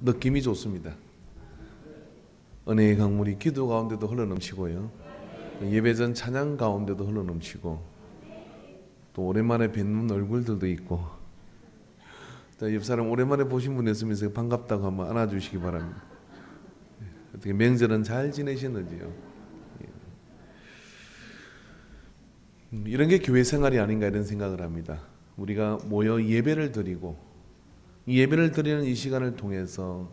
느낌이 좋습니다. 은혜의 강물이 기도 가운데도 흘러넘치고요. 예배 전 찬양 가운데도 흘러넘치고 또 오랜만에 뵙는 얼굴들도 있고 옆 사람 오랜만에 보신 분 있으면서 반갑다고 한번 안아주시기 바랍니다. 어떻게 명절은 잘 지내셨는지요? 이런 게 교회 생활이 아닌가 이런 생각을 합니다. 우리가 모여 예배를 드리고 이 예배를 드리는 이 시간을 통해서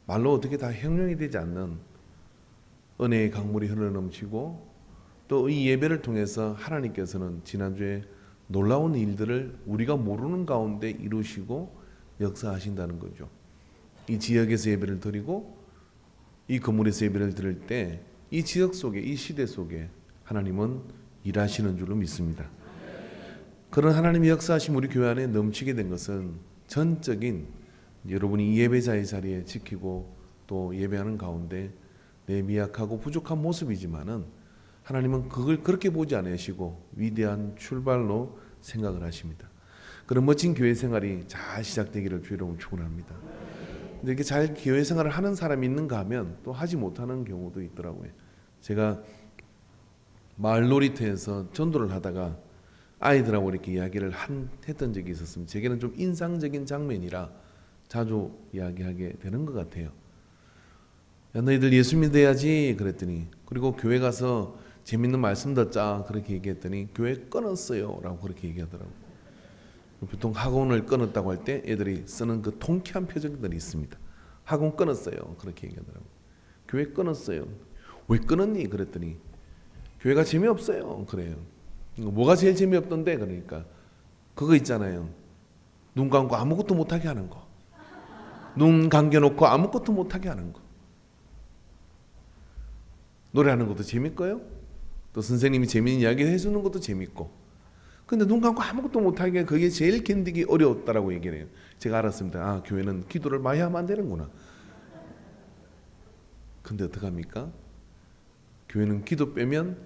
말로 어떻게 다 형용이 되지 않는 은혜의 강물이 흘러넘치고 또 이 예배를 통해서 하나님께서는 지난주에 놀라운 일들을 우리가 모르는 가운데 이루시고 역사하신다는 거죠. 이 지역에서 예배를 드리고 이 건물에서 예배를 드릴 때 이 지역 속에 이 시대 속에 하나님은 일하시는 줄로 믿습니다. 그런 하나님의 역사하심 우리 교회 안에 넘치게 된 것은 전적인 여러분이 이 예배자의 자리에 지키고 또 예배하는 가운데 내 미약하고 부족한 모습이지만은 하나님은 그걸 그렇게 보지 않으시고 위대한 출발로 생각을 하십니다. 그런 멋진 교회 생활이 잘 시작되기를 주의 이름으로 축원합니다. 근데 이렇게 잘 교회 생활을 하는 사람이 있는가 하면 또 하지 못하는 경우도 있더라고요. 제가 마을 놀이터에서 전도를 하다가 아이들하고 이렇게 이야기를 했던 적이 있었습니다. 제게는 좀 인상적인 장면이라 자주 이야기하게 되는 것 같아요. 야, 너희들 예수 믿어야지 그랬더니 그리고 교회 가서 재밌는 말씀 듣자 그렇게 얘기했더니 교회 끊었어요 라고 그렇게 얘기하더라고요. 보통 학원을 끊었다고 할 때 애들이 쓰는 그 통쾌한 표정들이 있습니다. 학원 끊었어요 그렇게 얘기하더라고요. 교회 끊었어요. 왜 끊었니? 그랬더니 교회가 재미없어요 그래요. 뭐가 제일 재미없던데? 그러니까 그거 있잖아요. 눈 감고 아무것도 못하게 하는 거. 눈 감겨놓고 아무것도 못하게 하는 거. 노래하는 것도 재밌고요. 또 선생님이 재미있는 이야기를 해주는 것도 재밌고. 근데 눈 감고 아무것도 못하게 그게 제일 견디기 어려웠다라고 얘기를 해요. 제가 알았습니다. 아, 교회는 기도를 많이 하면 안 되는구나. 근데 어떡합니까? 교회는 기도 빼면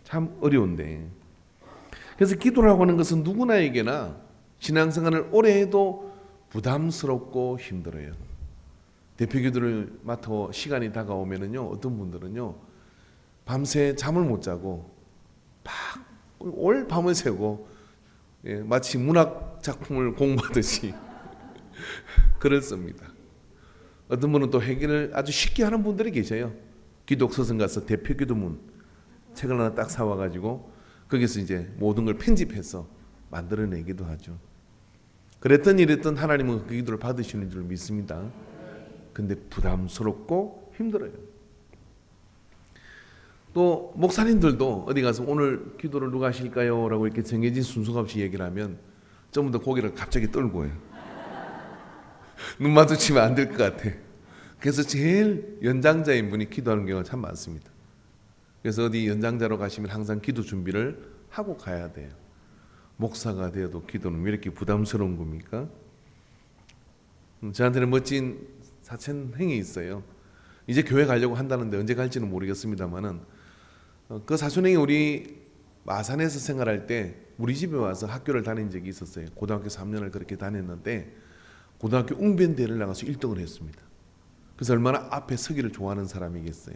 참 어려운데. 그래서 기도라고 하는 것은 누구나에게나 신앙생활을 오래 해도 부담스럽고 힘들어요. 대표기도를 맡아 시간이 다가오면은요, 어떤 분들은요, 밤새 잠을 못 자고 막 올 밤을 새고 마치 문학 작품을 공부하듯이 글을 씁니다. 어떤 분은 또 해결을 아주 쉽게 하는 분들이 계셔요. 기독서점 가서 대표기도문 책을 하나 딱 사와가지고 거기서 이제 모든 걸 편집해서 만들어내기도 하죠. 그랬든 이랬든 하나님은 그 기도를 받으시는 줄 믿습니다. 근데 부담스럽고 힘들어요. 또 목사님들도 어디 가서 오늘 기도를 누가 하실까요? 라고 이렇게 정해진 순서가 없이 얘기를 하면 좀 더 고개를 갑자기 떨고요. 눈 마주치면 안 될 것 같아. 그래서 제일 연장자인 분이 기도하는 경우가 참 많습니다. 그래서 어디 연장자로 가시면 항상 기도 준비를 하고 가야 돼요. 목사가 되어도 기도는 왜 이렇게 부담스러운 겁니까? 저한테는 멋진 사촌행이 있어요. 이제 교회 가려고 한다는데 언제 갈지는 모르겠습니다만은 그 사촌행이 우리 마산에서 생활할 때 우리 집에 와서 학교를 다닌 적이 있었어요. 고등학교 3년을 그렇게 다녔는데 고등학교 웅변대회를 나가서 1등을 했습니다. 그래서 얼마나 앞에 서기를 좋아하는 사람이겠어요.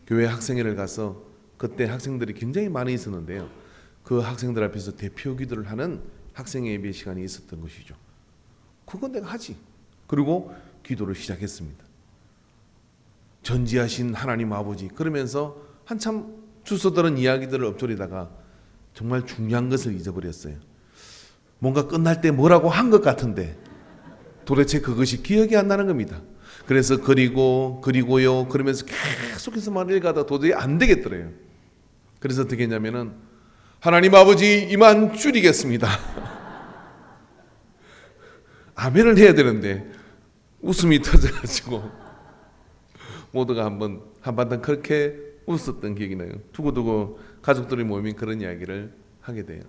교회 학생회를 가서 그때 학생들이 굉장히 많이 있었는데요. 그 학생들 앞에서 대표 기도를 하는 학생회 예배 시간이 있었던 것이죠. 그건 내가 하지. 그리고 기도를 시작했습니다. 전지하신 하나님 아버지 그러면서 한참 주워들은 이야기들을 엎조리다가 정말 중요한 것을 잊어버렸어요. 뭔가 끝날 때 뭐라고 한 것 같은데 도대체 그것이 기억이 안 나는 겁니다. 그래서 그리고요 그러면서 계속해서 말을 가다 도저히 안 되겠더래요. 그래서 어떻게 했냐면은 하나님 아버지 이만 줄이겠습니다. 아멘을 해야 되는데 웃음이 터져가지고 모두가 한바탕 그렇게 웃었던 기억이 나요. 두고두고 가족들이 모이면 그런 이야기를 하게 돼요.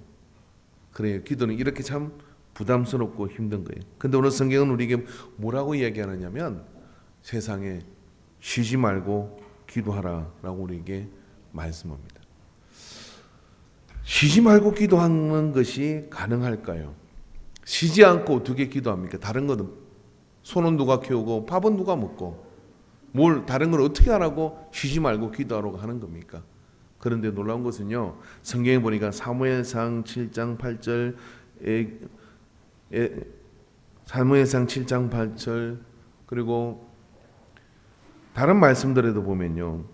그래요. 기도는 이렇게 참 부담스럽고 힘든 거예요. 근데 오늘 성경은 우리에게 뭐라고 이야기하느냐면 세상에 쉬지 말고 기도하라라고 우리에게 말씀합니다. 쉬지 말고 기도하는 것이 가능할까요? 쉬지 않고 어떻게 기도합니까? 다른 거는 손은 누가 키우고 밥은 누가 먹고 뭘 다른 걸 어떻게 하라고 쉬지 말고 기도하라고 하는 겁니까? 그런데 놀라운 것은요, 성경에 보니까 사무엘상 7장 8절에 사무엘상 7장 8절 그리고 다른 말씀들에도 보면요,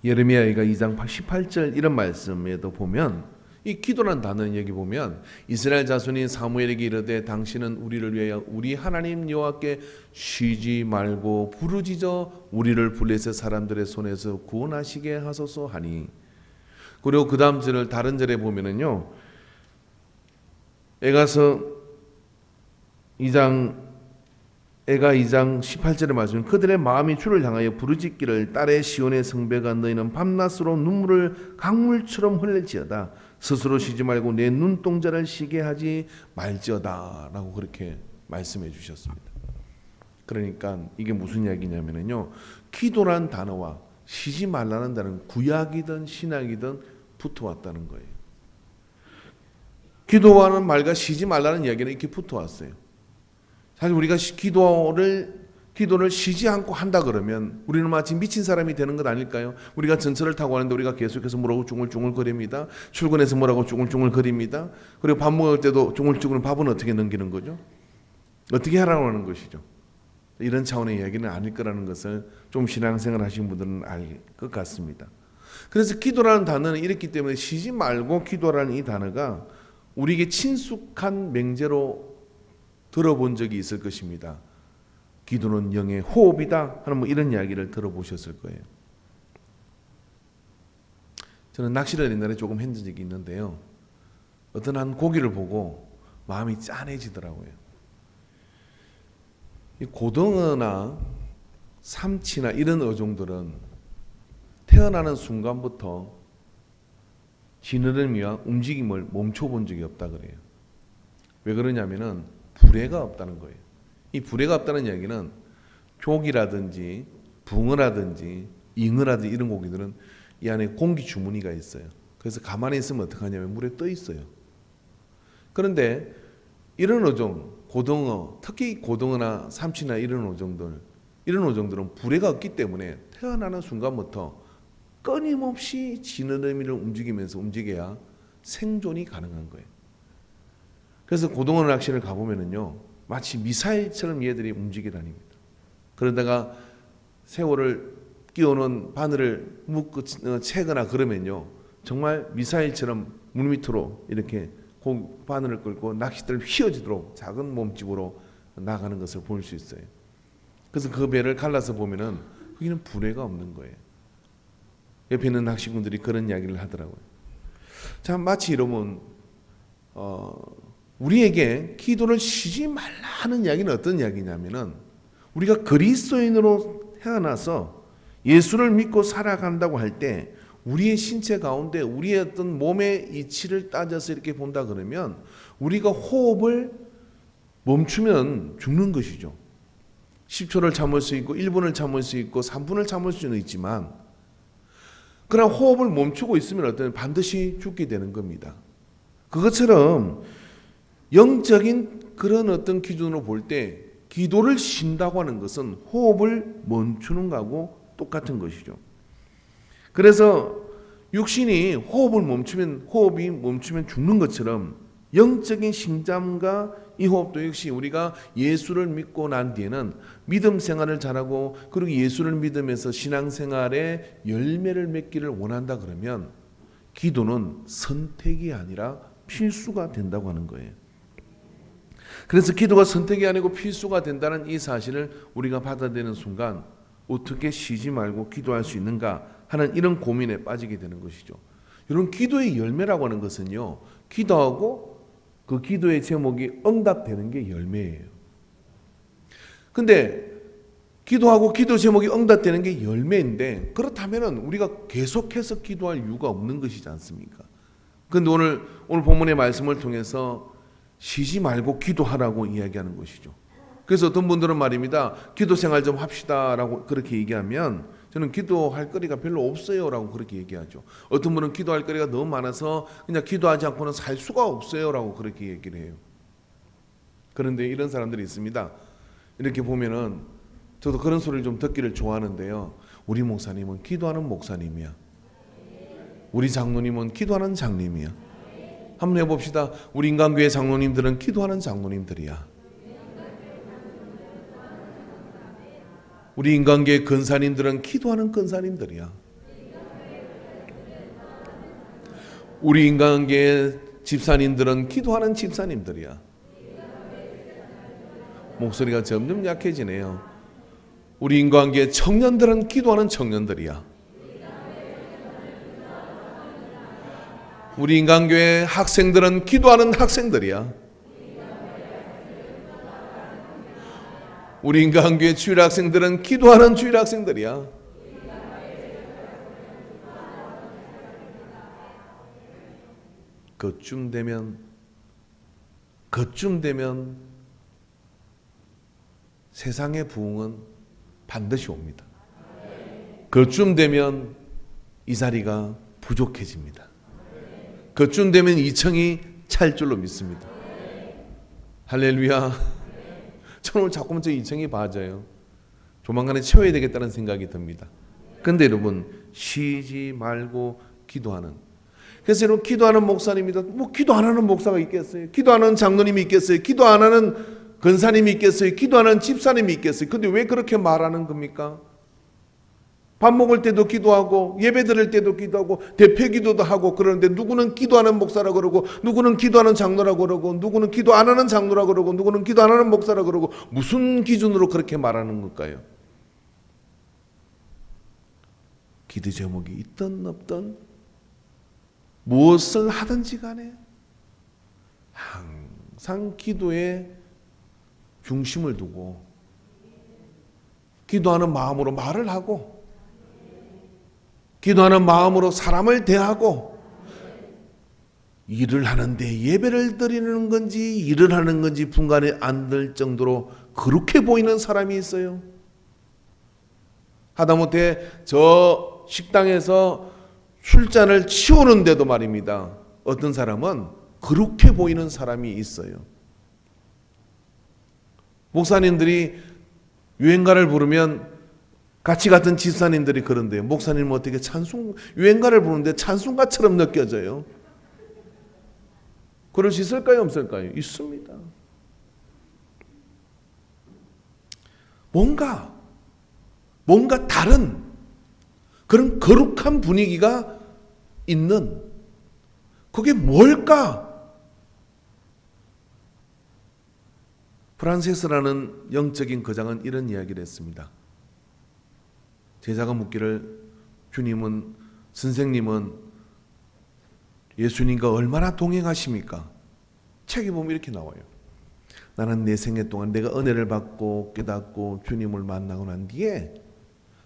예레미야가 2장 18절 이런 말씀에도 보면 이 기도란 단어는 여기 보면 이스라엘 자손이 사무엘에게 이르되 당신은 우리를 위하여 우리 하나님 여호와께 쉬지 말고 부르짖어 우리를 블레셋 사람들의 손에서 구원하시게 하소서 하니. 그리고 그 다음 절을 다른 절에 보면은요, 에가 2장 18절에 말씀은 그들의 마음이 주를 향하여 부르짖기를 딸의 시온의 성배가 너희는 밤낮으로 눈물을 강물처럼 흘릴지어다 스스로 쉬지 말고 내 눈동자를 쉬게 하지 말지어다 라고 그렇게 말씀해 주셨습니다. 그러니까 이게 무슨 이야기냐면요, 기도란 단어와 쉬지 말라는 단어는 구약이든 신약이든 붙어왔다는 거예요. 기도하는 말과 쉬지 말라는 이야기는 이렇게 붙어왔어요. 사실 우리가 기도를 쉬지 않고 한다 그러면 우리는 마치 미친 사람이 되는 것 아닐까요? 우리가 전철을 타고 가는데 우리가 계속해서 뭐라고 쭝얼쭝얼거립니다. 출근해서 뭐라고 쭝얼쭝얼거립니다. 그리고 밥 먹을 때도 쭝얼쭝얼 밥은 어떻게 넘기는 거죠? 어떻게 하라고 하는 것이죠? 이런 차원의 이야기는 아닐 거라는 것을 좀 신앙생활 하신 분들은 알 것 같습니다. 그래서 기도라는 단어는 이렇기 때문에 쉬지 말고 기도라는 이 단어가 우리에게 친숙한 맹제로 들어본 적이 있을 것입니다. 기도는 영의 호흡이다 하는 뭐 이런 이야기를 들어보셨을 거예요. 저는 낚시를 옛날에 조금 했던 적이 있는데요, 어떤 한 고기를 보고 마음이 짠해지더라고요. 이 고등어나 삼치나 이런 어종들은 태어나는 순간부터 지느러미와 움직임을 멈춰본 적이 없다 그래요. 왜 그러냐면은 불해가 없다는 거예요. 이 불해가 없다는 이야기는 조기라든지 붕어라든지 잉어라든지 이런 고기들은 이 안에 공기 주머니가 있어요. 그래서 가만히 있으면 어떡하냐면 물에 떠 있어요. 그런데 이런 어종, 고등어, 특히 고등어나 삼치나 이런 어종들은 불해가 없기 때문에 태어나는 순간부터 끊임없이 지느러미를 움직여야 생존이 가능한 거예요. 그래서 고등어 낚시를 가보면은요, 마치 미사일처럼 얘들이 움직여 다닙니다. 그러다가 새우를 끼워놓은 바늘을 채거나 그러면요, 정말 미사일처럼 물 밑으로 이렇게 바늘을 끌고 낚싯대를 휘어지도록 작은 몸집으로 나가는 것을 볼 수 있어요. 그래서 그 배를 갈라서 보면은 거기는 불해가 없는 거예요. 옆에 있는 낚시꾼들이 그런 이야기를 하더라고요. 자, 마치 이러면 우리에게 기도를 쉬지 말라 하는 이야기는 어떤 이야기냐면은 우리가 그리스도인으로 태어나서 예수를 믿고 살아간다고 할 때 우리의 신체 가운데 우리의 어떤 몸의 이치를 따져서 이렇게 본다 그러면 우리가 호흡을 멈추면 죽는 것이죠. 10초를 참을 수 있고 1분을 참을 수 있고 3분을 참을 수는 있지만 그러나 호흡을 멈추고 있으면 반드시 죽게 되는 겁니다. 그것처럼 영적인 그런 어떤 기준으로 볼 때 기도를 쉰다고 하는 것은 호흡을 멈추는 거하고 똑같은 것이죠. 그래서 육신이 호흡이 멈추면 죽는 것처럼 영적인 신잠과 이 호흡도 역시 우리가 예수를 믿고 난 뒤에는 믿음 생활을 잘하고 그리고 예수를 믿으면서 신앙생활에 열매를 맺기를 원한다 그러면 기도는 선택이 아니라 필수가 된다고 하는 거예요. 그래서 기도가 선택이 아니고 필수가 된다는 이 사실을 우리가 받아들이는 순간 어떻게 쉬지 말고 기도할 수 있는가 하는 이런 고민에 빠지게 되는 것이죠. 이런 기도의 열매라고 하는 것은요, 기도하고 그 기도의 제목이 응답되는 게 열매예요. 근데 기도하고 기도 제목이 응답되는 게 열매인데 그렇다면 우리가 계속해서 기도할 이유가 없는 것이지 않습니까? 그런데 오늘 본문의 말씀을 통해서 쉬지 말고 기도하라고 이야기하는 것이죠. 그래서 어떤 분들은 말입니다, 기도 생활 좀 합시다라고 그렇게 얘기하면 저는 기도할 거리가 별로 없어요라고 그렇게 얘기하죠. 어떤 분은 기도할 거리가 너무 많아서 그냥 기도하지 않고는 살 수가 없어요라고 그렇게 얘기를 해요. 그런데 이런 사람들이 있습니다. 이렇게 보면은 저도 그런 소리를 좀 듣기를 좋아하는데요. 우리 목사님은 기도하는 목사님이야. 우리 장로님은 기도하는 장님이야. 한번 해봅시다. 우리 인간교회 장로님들은 기도하는 장로님들이야. 우리 인간교회 근사님들은 기도하는 근사님들이야. 우리 인간교회 집사님들은 기도하는 집사님들이야. 목소리가 점점 약해지네요. 우리 인간교회 청년들은 기도하는 청년들이야. 우리 인간교회 학생들은 기도하는 학생들이야. 우리 인간교회 주일학생들은 기도하는 주일학생들이야. 그쯤 되면 세상의 부흥은 반드시 옵니다. 그쯤 되면 이 자리가 부족해집니다. 그쯤 되면 이 청이 찰 줄로 믿습니다. 할렐루야. 저는 오늘 자꾸만 저 이청이 봐져요. 조만간에 채워야 되겠다는 생각이 듭니다. 근데 여러분, 쉬지 말고 기도하는, 그래서 여러분, 기도하는 목사님이다. 뭐 기도 안 하는 목사가 있겠어요? 기도하는 장로님이 있겠어요? 기도 안 하는 근사님이 있겠어요? 기도하는 집사님이 있겠어요? 근데 왜 그렇게 말하는 겁니까? 밥 먹을 때도 기도하고 예배 드릴 때도 기도하고 대표 기도도 하고 그러는데, 누구는 기도하는 목사라고 그러고, 누구는 기도하는 장로라고 그러고, 누구는 기도 안 하는 장로라고 그러고, 누구는 기도 안 하는 목사라고 그러고, 무슨 기준으로 그렇게 말하는 걸까요? 기도 제목이 있든 없든 무엇을 하든지 간에 항상 기도에 중심을 두고 기도하는 마음으로 말을 하고, 기도하는 마음으로 사람을 대하고, 일을 하는데 예배를 드리는 건지 일을 하는 건지 분간이 안 될 정도로 그렇게 보이는 사람이 있어요. 하다못해 저 식당에서 술잔을 치우는데도 말입니다, 어떤 사람은 그렇게 보이는 사람이 있어요. 목사님들이 유행가를 부르면 같이 같은 집사님들이 그런데요, 목사님은 어떻게 유행가를 부르는데 찬송가처럼 느껴져요? 그럴 수 있을까요? 없을까요? 있습니다. 뭔가 다른 그런 거룩한 분위기가 있는, 그게 뭘까? 프란세스라는 영적인 거장은 이런 이야기를 했습니다. 제자가 묻기를, 주님은, 선생님은 예수님과 얼마나 동행하십니까? 책에 보면 이렇게 나와요. 나는 내 생애 동안 내가 은혜를 받고 깨닫고 주님을 만나고 난 뒤에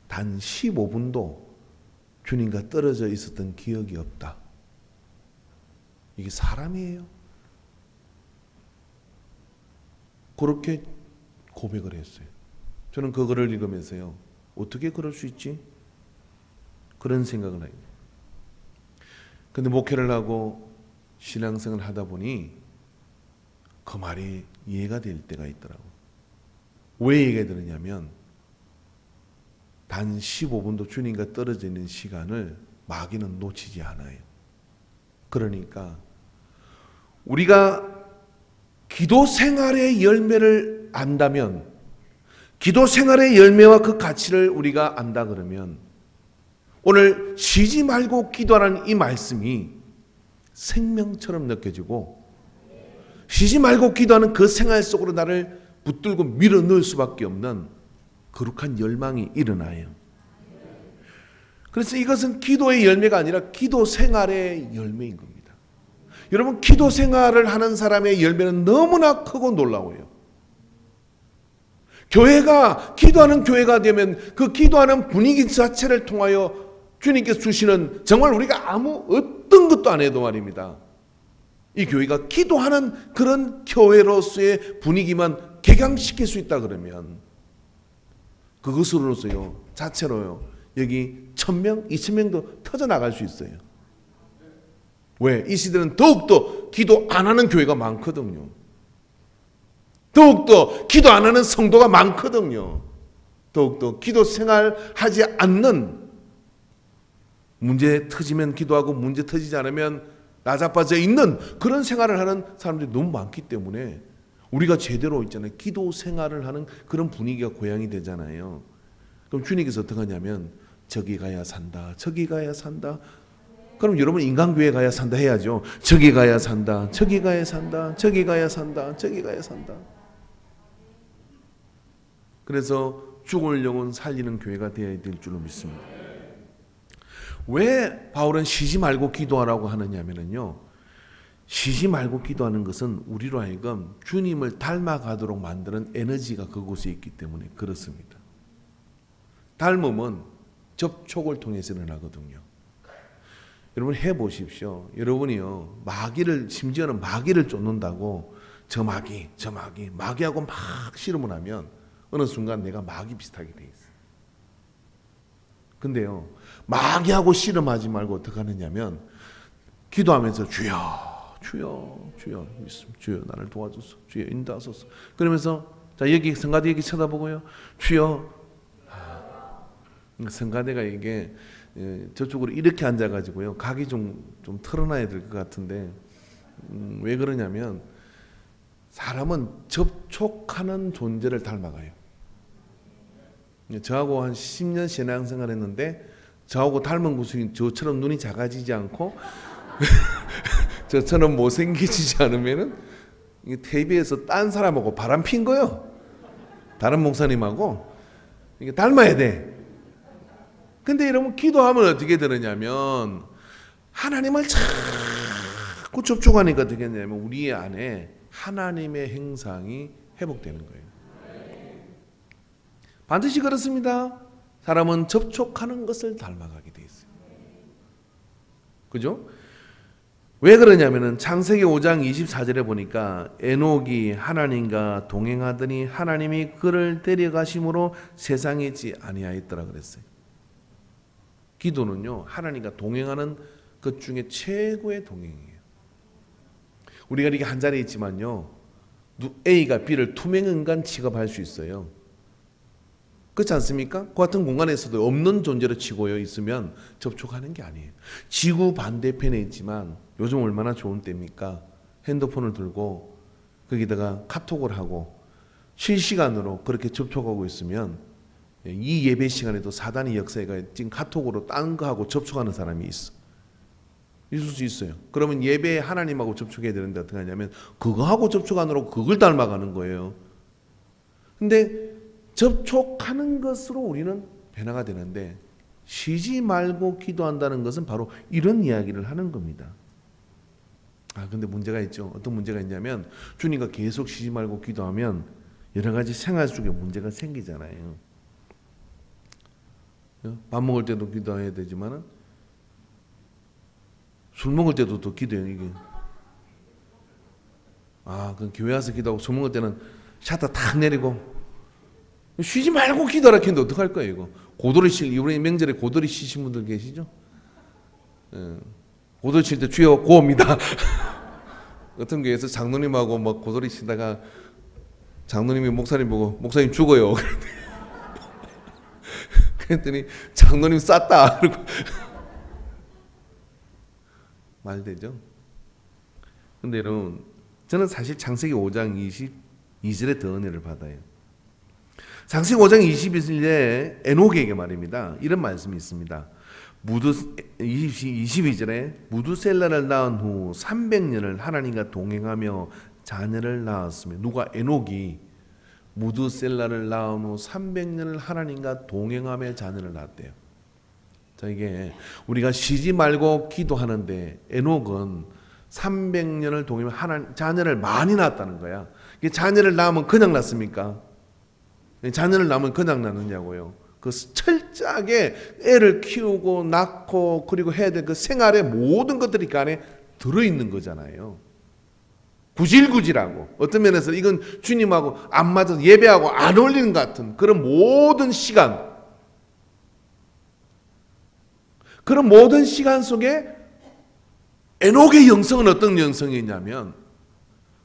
단 15분도 주님과 떨어져 있었던 기억이 없다. 이게 사람이에요. 그렇게 고백을 했어요. 저는 그거를 읽으면서요, 어떻게 그럴 수 있지? 그런 생각을 해요. 근데 목회를 하고 신앙생활을 하다 보니 그 말이 이해가 될 때가 있더라고요. 왜 이해가 되느냐면, 단 15분도 주님과 떨어져 있는 시간을 마귀는 놓치지 않아요. 그러니까 우리가 기도 생활의 열매를 안다면, 기도 생활의 열매와 그 가치를 우리가 안다 그러면, 오늘 쉬지 말고 기도하라는 이 말씀이 생명처럼 느껴지고, 쉬지 말고 기도하는 그 생활 속으로 나를 붙들고 밀어 넣을 수밖에 없는 거룩한 열망이 일어나요. 그래서 이것은 기도의 열매가 아니라 기도 생활의 열매인 겁니다. 여러분, 기도 생활을 하는 사람의 열매는 너무나 크고 놀라워요. 교회가, 기도하는 교회가 되면 그 기도하는 분위기 자체를 통하여 주님께서 주시는, 정말 우리가 어떤 것도 안 해도 말입니다, 이 교회가 기도하는 그런 교회로서의 분위기만 개강시킬 수 있다 그러면, 그것으로서요, 자체로요, 여기 1000명, 2000명도 터져나갈 수 있어요. 왜? 이 시대는 더욱더 기도 안 하는 교회가 많거든요. 더욱더 기도 안 하는 성도가 많거든요. 더욱더 기도 생활하지 않는, 문제 터지면 기도하고 문제 터지지 않으면 나자빠져 있는 그런 생활을 하는 사람들이 너무 많기 때문에 우리가 제대로 있잖아요. 기도 생활을 하는 그런 분위기가 고양이 되잖아요. 그럼 주님께서 어떻게 하냐면 저기 가야 산다, 저기 가야 산다. 그럼 여러분 인간교회 가야 산다 해야죠. 저기 가야 산다, 저기 가야 산다, 저기 가야 산다, 저기 가야 산다. 그래서 죽을 영혼 살리는 교회가 되어야 될 줄로 믿습니다. 왜 바울은 쉬지 말고 기도하라고 하느냐면요, 쉬지 말고 기도하는 것은 우리로 하여금 주님을 닮아가도록 만드는 에너지가 그곳에 있기 때문에 그렇습니다. 닮음은 접촉을 통해서 일어나거든요. 여러분 해보십시오. 여러분이요, 마귀를, 심지어는 마귀를 쫓는다고 저 마귀, 저 마귀, 마귀하고 막 씨름을 하면 어느 순간 내가 마귀 비슷하게 돼 있어요. 근데요, 마귀하고 씨름하지 말고 어떻게 하느냐면 기도하면서 주여, 주여, 주여, 주여 나를 도와주소, 주여 인도하소서. 그러면서 자 여기 성가대 여기 쳐다보고요, 주여. 성가대가 이게 저쪽으로 이렇게 앉아가지고요, 각이 좀 털어놔야 될 것 같은데 왜 그러냐면 사람은 접촉하는 존재를 닮아가요. 저하고 한 10년 신앙생활 했는데 저하고 닮은 곳이 저처럼 눈이 작아지지 않고 저처럼 못생겨지지 않으면은 TV에서 딴 사람하고 바람 핀 거예요. 다른 목사님하고. 이게 닮아야 돼. 근데 여러분 기도하면 어떻게 되느냐면 하나님을 자꾸 접촉하니까 어떻게 되냐면 우리 안에 하나님의 행상이 회복되는 거예요. 반드시 그렇습니다. 사람은 접촉하는 것을 닮아가게 돼 있어요. 그죠? 왜 그러냐면은 창세기 5장 24절에 보니까 에녹이 하나님과 동행하더니 하나님이 그를 데려가심으로 세상에 있지 아니하였더라 그랬어요. 기도는요, 하나님과 동행하는 것 중에 최고의 동행이에요. 우리가 이렇게 한 자리에 있지만요, A가 B를 투명인간 취급할 수 있어요. 그렇지 않습니까? 그 같은 공간에서도 없는 존재로 치고요 있으면 접촉하는 게 아니에요. 지구 반대편에 있지만 요즘 얼마나 좋은 때입니까? 핸드폰을 들고 거기다가 카톡을 하고 실시간으로 그렇게 접촉하고 있으면 이 예배 시간에도 사단의 역사가 지금 카톡으로 딴 거하고 접촉하는 사람이 있어. 있을 수 있어요. 그러면 예배에 하나님하고 접촉해야 되는데 어떻게 하냐면 그거하고 접촉하느라고 그걸 닮아가는 거예요. 근데 접촉하는 것으로 우리는 변화가 되는데 쉬지 말고 기도한다는 것은 바로 이런 이야기를 하는 겁니다. 근데 문제가 있죠. 어떤 문제가 있냐면 주님과 계속 쉬지 말고 기도하면 여러 가지 생활 속에 문제가 생기잖아요. 밥 먹을 때도 기도해야 되지만은 술 먹을 때도 또 기도해요. 이게 그럼 교회 와서 기도하고 술 먹을 때는 샤터 탁 내리고 쉬지 말고 기도하라 했는데 어떡할 거예요 이거. 고도리 실, 이번에 명절에 고도리 쉬신 분들 계시죠? 고도리 칠 때 주여 고옵니다. 어떤 교회에서 장로님하고 막 고도리 치다가 장로님이 목사님 보고 목사님 죽어요. 그랬더니 장로님 쌌다. 말 되죠? 근데 여러분, 저는 사실 창세기 5장 22절에 더 은혜를 받아요. 창세기 5장 22절에 에녹에게 말입니다. 이런 말씀이 있습니다. 22절에 무두셀라를 낳은 후 300년을 하나님과 동행하며 자녀를 낳았으며, 누가? 에녹이 무두셀라를 낳은 후 300년을 하나님과 동행하며 자녀를 낳았대요. 자, 이게 우리가 쉬지 말고 기도하는데 에녹은 300년을 동행하며 자녀를 많이 낳았다는 거야. 이게 자녀를 낳으면 그냥 낳습니까? 자녀를 낳으면 그냥 낳느냐고요. 그 철저하게 애를 키우고 낳고 그리고 해야 될 그 생활의 모든 것들이 그 안에 들어있는 거잖아요. 구질구질하고 어떤 면에서 이건 주님하고 안 맞아서 예배하고 안 어울리는 것 같은 그런 모든 시간, 그런 모든 시간 속에 에녹의 영성은 어떤 영성이냐면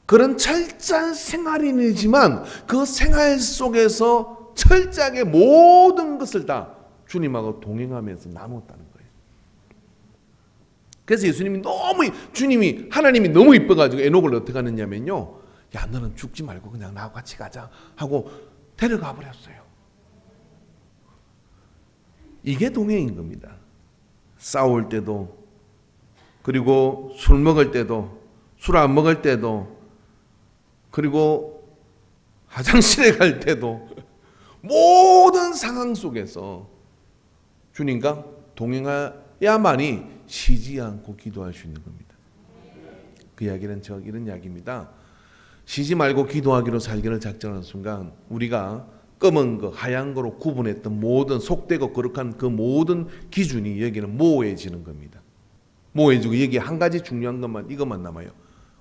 그런 철저한 생활인이지만 그 생활 속에서 철저하게 모든 것을 다 주님하고 동행하면서 나눴다는 거예요. 그래서 주님이 하나님이 너무 이뻐가지고 에녹을 어떻게 하느냐면요, 야 너는 죽지 말고 그냥 나하고 같이 가자 하고 데려가 버렸어요. 이게 동행인 겁니다. 싸울 때도, 그리고 술 먹을 때도, 술 안 먹을 때도, 그리고 화장실에 갈 때도, 모든 상황 속에서 주님과 동행해야만이 쉬지 않고 기도할 수 있는 겁니다. 그 이야기는 이런 이야기입니다. 쉬지 말고 기도하기로 살기를 작정하는 순간 우리가 검은 거, 하얀 거로 구분했던 모든 속되고 거룩한 그 모든 기준이 여기는 모호해지는 겁니다. 모호해지고 여기 한 가지 중요한 것만, 이것만 남아요.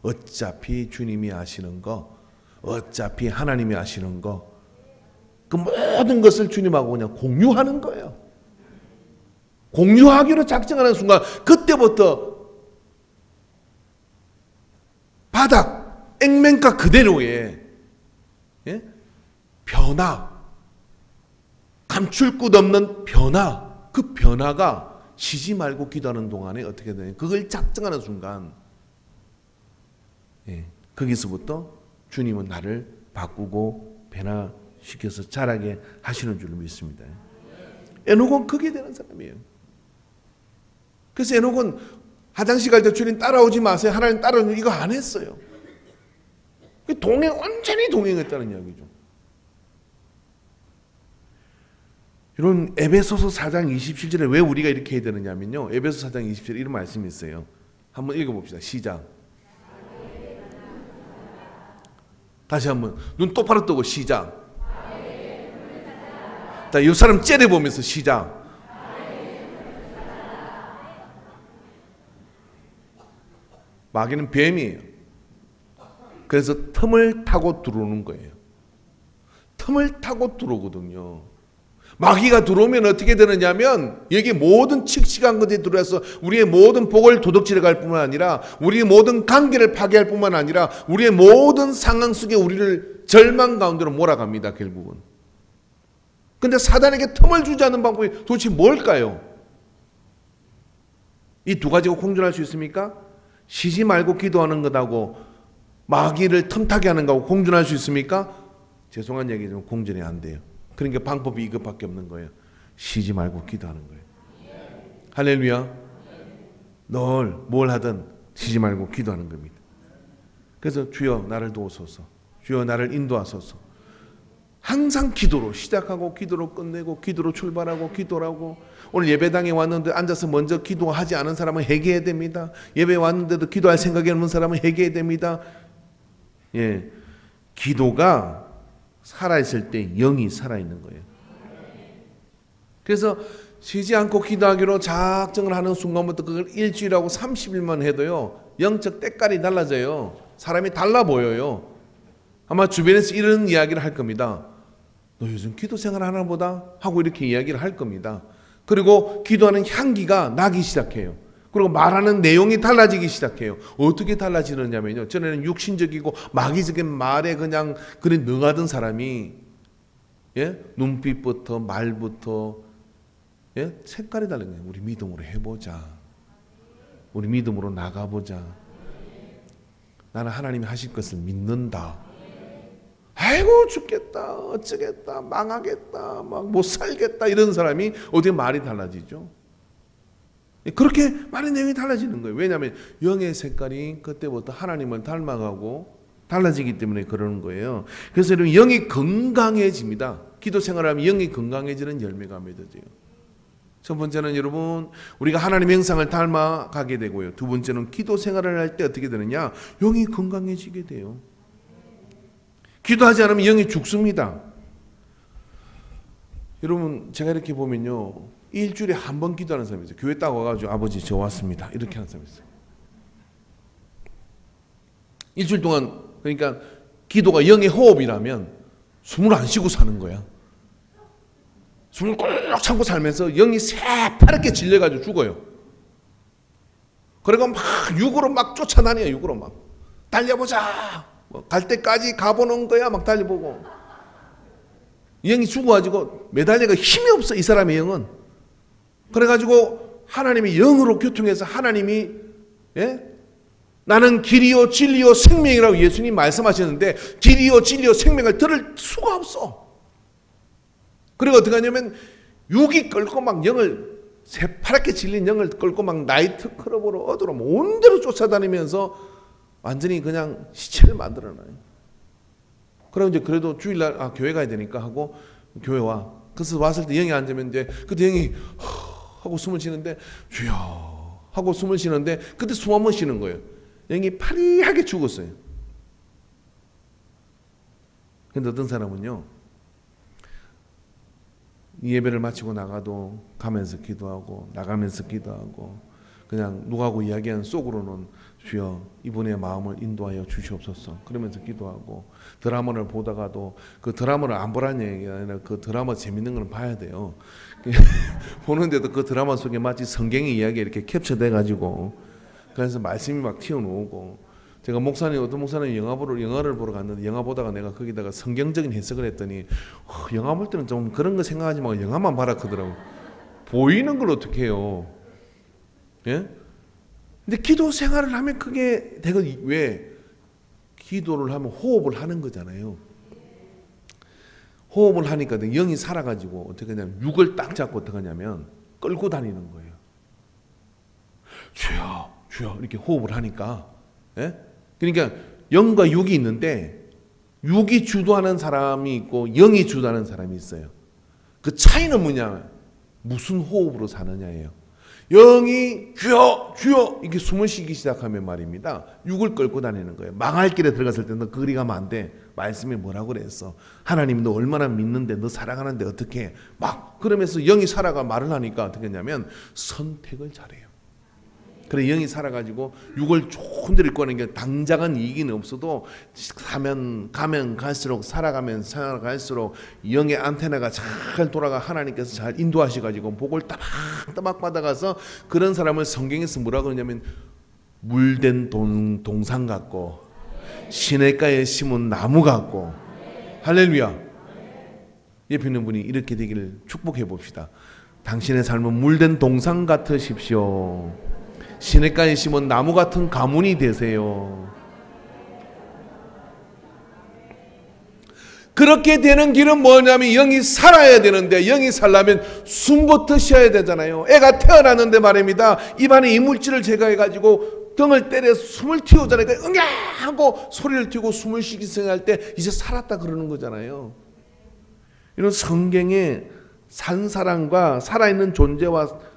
어차피 주님이 아시는 거, 어차피 하나님이 아시는 거, 그 모든 것을 주님하고 그냥 공유하는 거예요. 공유하기로 작정하는 순간 그때부터 바닥, 액면가 그대로의 변화, 감출 것 없는 변화, 그 변화가 쉬지 말고 기도하는 동안에 어떻게 되냐, 그걸 작정하는 순간 거기서부터 주님은 나를 바꾸고 변화시켜서 자라게 하시는 줄로 믿습니다. 에녹은 그게 되는 사람이에요. 그래서 에녹은 화장실 갈 때 주님 따라오지 마세요, 하나님 따라오는 이거 안 했어요. 완전히 동행했다는 이야기죠. 여러분, 에베소서 4장 27절에 왜 우리가 이렇게 해야 되느냐면요, 에베소 4장 27절에 이런 말씀이 있어요. 한번 읽어봅시다. 시작. 다시 한번 눈 똑바로 뜨고 시작. 자, 이 사람 째려보면서 시작. 마귀는 뱀이에요. 그래서 틈을 타고 들어오는 거예요. 틈을 타고 들어오거든요. 마귀가 들어오면 어떻게 되느냐면 여기 모든 칙칙한 것들이 들어와서 우리의 모든 복을 도둑질해 갈 뿐만 아니라 우리의 모든 관계를 파괴할 뿐만 아니라 우리의 모든 상황 속에 우리를 절망 가운데로 몰아갑니다. 결국은. 근데 사단에게 틈을 주지 않는 방법이 도대체 뭘까요? 이 두 가지가 공존할 수 있습니까? 쉬지 말고 기도하는 것하고 마귀를 틈타게 하는 것하고 공존할 수 있습니까? 죄송한 얘기지만 공존이 안 돼요. 그러니까 방법이 이것밖에 없는 거예요. 쉬지 말고 기도하는 거예요. 할렐루야. 늘 뭘 하든 쉬지 말고 기도하는 겁니다. 그래서 주여 나를 도우소서, 주여 나를 인도하소서. 항상 기도로 시작하고 기도로 끝내고 기도로 출발하고 기도라고. 오늘 예배당에 왔는데 앉아서 먼저 기도하지 않은 사람은 회개해야 됩니다. 예배 왔는데도 기도할 생각이 없는 사람은 회개해야 됩니다. 예, 기도가 살아있을 때 영이 살아있는 거예요. 그래서 쉬지 않고 기도하기로 작정을 하는 순간부터 그걸 일주일하고 30일만 해도요, 영적 때깔이 달라져요. 사람이 달라 보여요. 아마 주변에서 이런 이야기를 할 겁니다. 너 요즘 기도 생활 하나 보다? 하고 이렇게 이야기를 할 겁니다. 그리고 기도하는 향기가 나기 시작해요. 그리고 말하는 내용이 달라지기 시작해요. 어떻게 달라지느냐면요, 전에는 육신적이고 마귀적인 말에 그냥 그래 능하던 사람이 눈빛부터 말부터 색깔이 다른 거예요. 우리 믿음으로 해보자. 우리 믿음으로 나가보자. 나는 하나님이 하실 것을 믿는다. 아이고 죽겠다, 어쩌겠다, 망하겠다, 막 못 살겠다 이런 사람이 어떻게 말이 달라지죠? 그렇게 말의 내용이 달라지는 거예요. 왜냐하면 영의 색깔이 그때부터 하나님을 닮아가고 달라지기 때문에 그러는 거예요. 그래서 여러분, 영이 건강해집니다. 기도 생활하면 영이 건강해지는 열매가 맺어져요. 첫 번째는 여러분, 우리가 하나님의 형상을 닮아가게 되고요. 두 번째는 기도 생활을 할 때 어떻게 되느냐, 영이 건강해지게 돼요. 기도하지 않으면 영이 죽습니다. 여러분, 제가 이렇게 보면요, 일주일에 한 번 기도하는 사람이 있어요. 교회 딱 와가지고 아버지 저 왔습니다 이렇게 하는 사람이 있어요. 일주일 동안, 그러니까 기도가 영의 호흡이라면 숨을 안 쉬고 사는 거야. 숨을 꼭 참고 살면서 영이 새파랗게 질려가지고 죽어요. 그리고 막 육으로 막 쫓아다녀요. 육으로 막 달려보자. 갈 때까지 가보는 거야. 막 달려보고. 영이 죽어가지고 매달려가 힘이 없어. 이 사람의 영은. 그래가지고 하나님이 영으로 교통해서 하나님이 나는 길이요 진리요 생명이라고 예수님 말씀하셨는데 길이요 진리요 생명을 들을 수가 없어. 그리고 어떻게 하냐면 육이 끌고 막 영을 새파랗게 질린 영을 끌고 막 나이트 클럽으로 어디로 온 데로 쫓아다니면서 완전히 그냥 시체를 만들어놔요. 그럼 이제 그래도 주일날 교회 가야 되니까 하고 교회 와. 그래서 왔을 때 영이 앉으면 이제 그때 영이 하고 숨을 쉬는데 주여 하고 숨을 쉬는데 그때 숨 한번 쉬는 거예요. 영이 파리하게 죽었어요. 근데 어떤 사람은요, 이 예배를 마치고 나가도 가면서 기도하고 나가면서 기도하고 그냥 누구하고 이야기하는 속으로는 주여 이분의 마음을 인도하여 주시옵소서 그러면서 기도하고 드라마를 보다가도 그 드라마를 안 보라는 얘기가 아니라 그 드라마 재밌는 건 봐야 돼요. 보는데도 그 드라마 속에 마치 성경의 이야기가 이렇게 캡처돼 가지고 그래서 말씀이 막 튀어나오고 제가 어떤 목사님 영화를 보러 갔는데 영화 보다가 내가 거기다가 성경적인 해석을 했더니 영화 볼 때는 좀 그런 거 생각하지 말고 영화만 봐라 그러더라고. 보이는 걸 어떻게 해요? 예? 근데 기도 생활을 하면 그게 되거든요. 왜? 기도를 하면 호흡을 하는 거잖아요. 호흡을 하니까 영이 살아가지고 어떻게 하냐면 육을 딱 잡고 어떻게 하냐면 끌고 다니는 거예요. 주여 주여 이렇게 호흡을 하니까. 예? 그러니까 영과 육이 있는데 육이 주도하는 사람이 있고 영이 주도하는 사람이 있어요. 그 차이는 뭐냐? 무슨 호흡으로 사느냐예요. 영이 주여 주여 이렇게 숨을 쉬기 시작하면 말입니다. 육을 끌고 다니는 거예요. 망할 길에 들어갔을 때 너 그리 가면 안 돼. 말씀이 뭐라고 그랬어? 하나님 너 얼마나 믿는데 너 살아가는데 어떻게 해? 막 그러면서 영이 살아가 말을 하니까 어떻게 했냐면 선택을 잘해요. 그래 영이 살아가지고 육을 좋은 데를 입고 하는 게 당장은 이익은 없어도 가면 갈수록 살아갈수록 영의 안테나가 잘 돌아가 하나님께서 잘 인도하셔가지고 복을 따박따박 받아가서 그런 사람을 성경에서 뭐라고 그러냐면 물된 동산 같고 시냇가에 심은 나무 같고 할렐루야. 옆에 있는 분이 이렇게 되기를 축복해 봅시다. 당신의 삶은 물된 동산 같으십시오. 시냇가에 심은 나무 같은 가문이 되세요. 그렇게 되는 길은 뭐냐면 영이 살아야 되는데 영이 살려면 숨부터 쉬어야 되잖아요. 애가 태어났는데 말입니다. 입안에 이물질을 제거해가지고 등을 때려 숨을 틔우잖아요. 응야 하고 소리를 틔우고 숨을 쉬기 시작할 때 이제 살았다 그러는 거잖아요. 이런 성경에 산 사람과 살아있는 존재와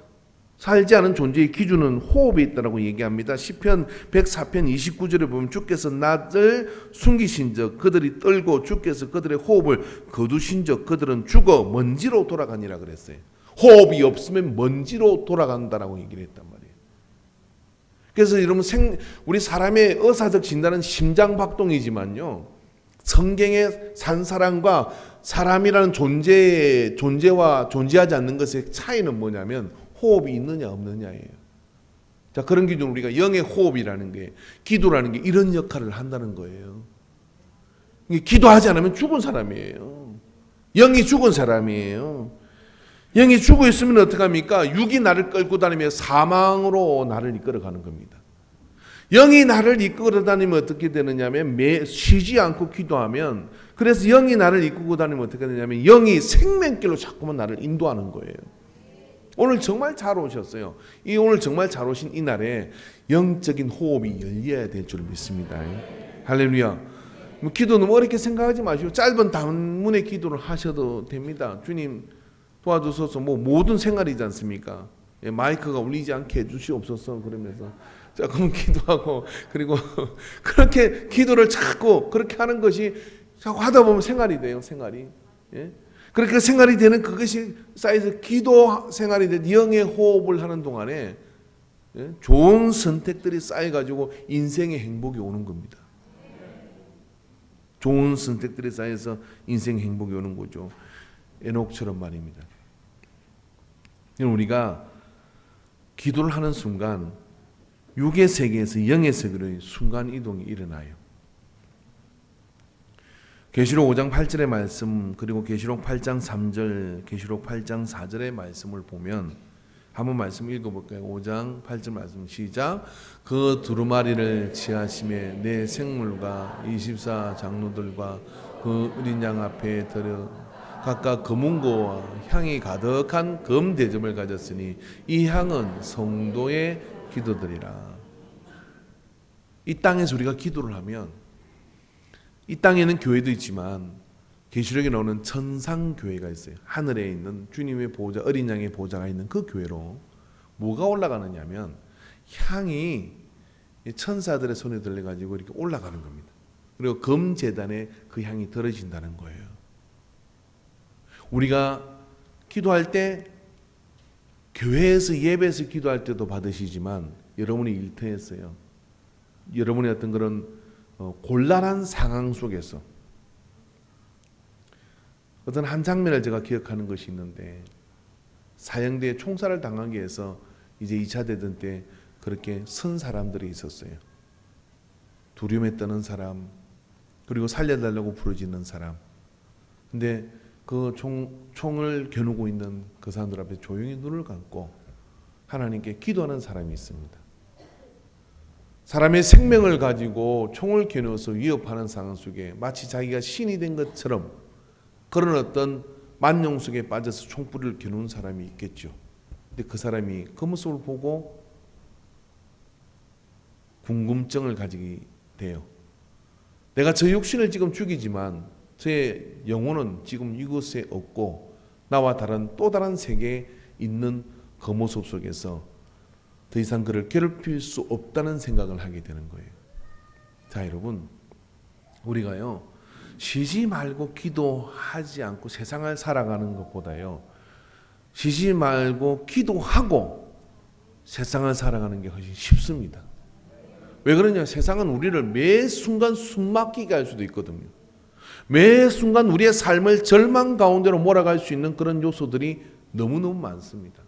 살지 않은 존재의 기준은 호흡이 있다고 얘기합니다. 시편 104편 29절에 보면 주께서 낯을 숨기신적 그들이 떨고 주께서 그들의 호흡을 거두신적 그들은 죽어 먼지로 돌아가니라 그랬어요. 호흡이 없으면 먼지로 돌아간다라고 얘기를 했단 말이에요. 그래서 여러분 우리 사람의 의사적 진단은 심장박동이지만요. 성경의 산 사람과 사람이라는 존재와 존재하지 않는 것의 차이는 뭐냐면 호흡이 있느냐 없느냐예요. 자, 그런 기준 우리가 영의 호흡이라는 게 기도라는 게 이런 역할을 한다는 거예요. 기도하지 않으면 죽은 사람이에요. 영이 죽은 사람이에요. 영이 죽어 있으면 어떡합니까? 육이 나를 끌고 다니며 사망으로 나를 이끌어가는 겁니다. 영이 나를 이끌어 다니면 어떻게 되느냐면 쉬지 않고 기도하면 그래서 영이 나를 이끌고 다니면 어떻게 되냐면 영이 생명길로 자꾸만 나를 인도하는 거예요. 오늘 정말 잘 오셨어요. 오늘 정말 잘 오신 이 날에 영적인 호흡이 열려야 될 줄 믿습니다. 할렐루야. 기도는 어렵게 생각하지 마시고 짧은 단문의 기도를 하셔도 됩니다. 주님 도와주소서. 모든 생활이지 않습니까? 마이크가 울리지 않게 해주시옵소서 그러면서 조금 기도하고 그리고 그렇게 기도를 자꾸 그렇게 하는 것이 자꾸 하다 보면 생활이 돼요. 생활이. 그렇게 생활이 되는 그것이 쌓여서 기도 생활이 돼 영의 호흡을 하는 동안에 좋은 선택들이 쌓여가지고 인생의 행복이 오는 겁니다. 좋은 선택들이 쌓여서 인생의 행복이 오는 거죠. 에녹처럼 말입니다. 우리가 기도를 하는 순간 육의 세계에서 영의 세계로 순간 이동이 일어나요. 계시록 5장 8절의 말씀, 그리고 계시록 8장 3절, 계시록 8장 4절의 말씀을 보면 한번 말씀 읽어볼까요? 5장 8절 말씀 시작. 그 두루마리를 취하심에 내 생물과 24 장로들과 그 어린 양 앞에 들여 각각 금은고와 향이 가득한 금 대접을 가졌으니 이 향은 성도의 기도들이라. 이 땅에서 우리가 기도를 하면 이 땅에는 교회도 있지만 계시록에 나오는 천상교회가 있어요. 하늘에 있는 주님의 보호자, 어린 양의 보호자가 있는 그 교회로 뭐가 올라가느냐 하면 향이 천사들의 손에 들려가지고 이렇게 올라가는 겁니다. 그리고 금제단에 그 향이 들어진다는 거예요. 우리가 기도할 때 교회에서 예배에서 기도할 때도 받으시지만 여러분이 일터에서요. 여러분의 어떤 그런 곤란한 상황 속에서 어떤 한 장면을 제가 기억하는 것이 있는데 사형대에 총살을 당하기 위해서 이제 2차 대전 때 그렇게 선 사람들이 있었어요. 두려움에 떠는 사람, 그리고 살려달라고 부르짖는 사람. 근데 그 총을 겨누고 있는 그 사람들 앞에 조용히 눈을 감고 하나님께 기도하는 사람이 있습니다. 사람의 생명을 가지고 총을 겨누어서 위협하는 상황 속에 마치 자기가 신이 된 것처럼 그런 어떤 만용 속에 빠져서 총불을 겨누는 사람이 있겠죠. 근데 그 사람이 그 모습을 보고 궁금증을 가지게 돼요. 내가 저 육신을 지금 죽이지만 저의 영혼은 지금 이곳에 없고 나와 다른 또 다른 세계에 있는 그 모습 속에서 더 이상 그를 괴롭힐 수 없다는 생각을 하게 되는 거예요. 자, 여러분, 우리가요 쉬지 말고 기도하지 않고 세상을 살아가는 것보다요 쉬지 말고 기도하고 세상을 살아가는 게 훨씬 쉽습니다. 왜 그러냐? 세상은 우리를 매 순간 숨막히게 할 수도 있거든요. 매 순간 우리의 삶을 절망 가운데로 몰아갈 수 있는 그런 요소들이 너무너무 많습니다.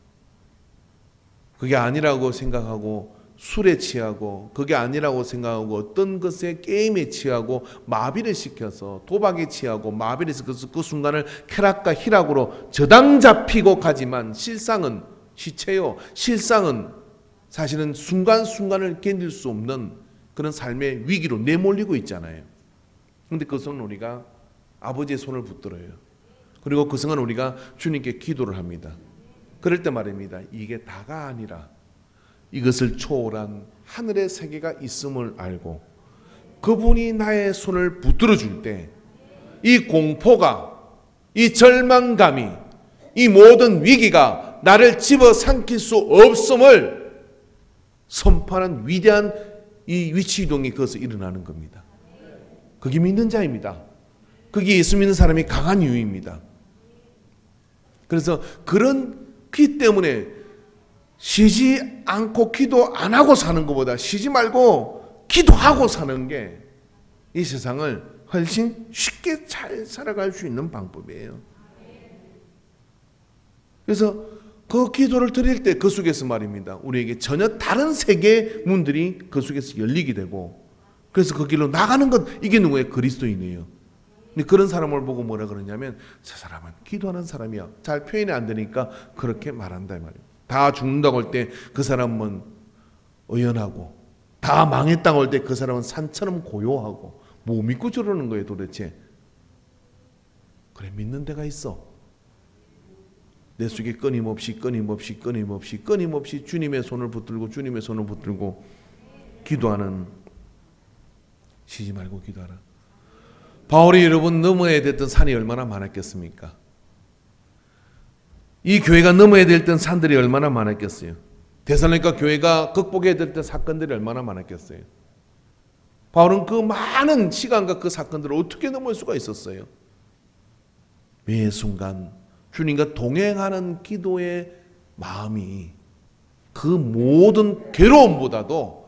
그게 아니라고 생각하고 술에 취하고, 그게 아니라고 생각하고 어떤 것에 게임에 취하고 마비를 시켜서 도박에 취하고 마비를 시켜서 그 순간을 쾌락과 희락으로 저당 잡히고 가지만 실상은 시체요. 실상은 사실은 순간순간을 견딜 수 없는 그런 삶의 위기로 내몰리고 있잖아요. 그런데 그 순간 우리가 아버지의 손을 붙들어요. 그리고 그 순간 우리가 주님께 기도를 합니다. 그럴 때 말입니다. 이게 다가 아니라 이것을 초월한 하늘의 세계가 있음을 알고 그분이 나의 손을 붙들어 줄 때 이 공포가, 이 절망감이, 이 모든 위기가 나를 집어삼킬 수 없음을 선포하는 위대한 이 위치 이동이 거기서 일어나는 겁니다. 그게 믿는 자입니다. 그게 예수 믿는 사람이 강한 이유입니다. 그래서 그런 기 때문에 쉬지 않고 기도 안 하고 사는 것보다 쉬지 말고 기도하고 사는 게 이 세상을 훨씬 쉽게 잘 살아갈 수 있는 방법이에요. 그래서 그 기도를 드릴 때 그 속에서 말입니다. 우리에게 전혀 다른 세계의 문들이 그 속에서 열리게 되고 그래서 그 길로 나가는 것 이게 누구예요? 그리스도인이에요. 근데 그런 사람을 보고 뭐라 그러냐면 저 사람은 기도하는 사람이야. 잘 표현이 안 되니까 그렇게 말한다 이 말이에요. 다 죽는다고 할 때 그 사람은 의연하고 다 망했다고 할 때 그 사람은 산처럼 고요하고 뭐 믿고 저러는 거예요 도대체. 그래 믿는 데가 있어. 내 속에 끊임없이 주님의 손을 붙들고 기도하는 쉬지 말고 기도하라. 바울이 여러분 넘어야 됐던 산이 얼마나 많았겠습니까? 이 교회가 넘어야 됐던 산들이 얼마나 많았겠어요? 데살로니가 교회가 극복해야 됐던 사건들이 얼마나 많았겠어요? 바울은 그 많은 시간과 그 사건들을 어떻게 넘을 수가 있었어요? 매 순간 주님과 동행하는 기도의 마음이 그 모든 괴로움보다도